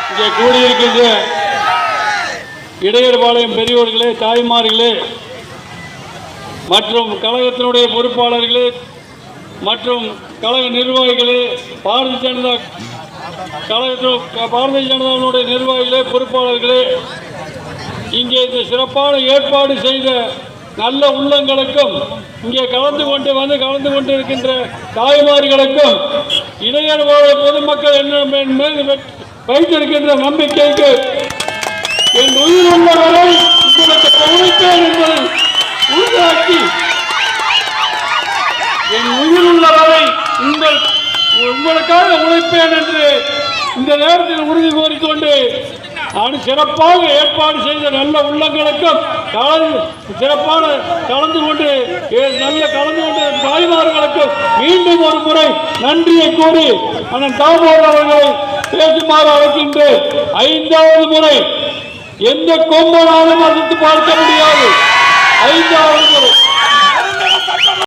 இங்கே கூடியிருக்கின்ற இடையர்பாளையம் பெரியோர்களே, தாய்மார்களே மற்றும் கழகத்தினுடைய பொறுப்பாளர்களே மற்றும் கழக நிர்வாகிகளே, பாரதிய ஜனதாவுடைய நிர்வாகிகளே, பொறுப்பாளர்களே, இங்கே இந்த சிறப்பான ஏற்பாடு செய்த நல்ல உள்ளங்களுக்கும், இங்கே கலந்து கொண்டிருக்கின்ற தாய்மார்களுக்கும், இடையர்பாளைய பொதுமக்கள் என் மீது வைத்திருக்கின்ற நம்பிக்கைக்கு என் உயிர் உள்ளவரை உங்களுக்கு உழைப்பேன் என்பதை உறுதியாக்கி, என் உயிர் உள்ளவரை உங்களுக்காக உழைப்பேன் என்று இந்த நேரத்தில் உறுதி கூறிக்கொண்டு, சிறப்பாக ஏற்பாடு செய்த நல்ல உள்ளங்களுக்கும் சிறப்பான கலந்து கொண்டு தாய்மார்களுக்கும் மீண்டும் ஒரு முறை நன்றியை கூறி அண்ணன் தாமோதர் அவர்களை பேசுமாறு அழைக்கின்ற 5வது முறை எந்த கொம்பனாலும் அதிர்த்து பார்க்க முடியாது. 5வது முறை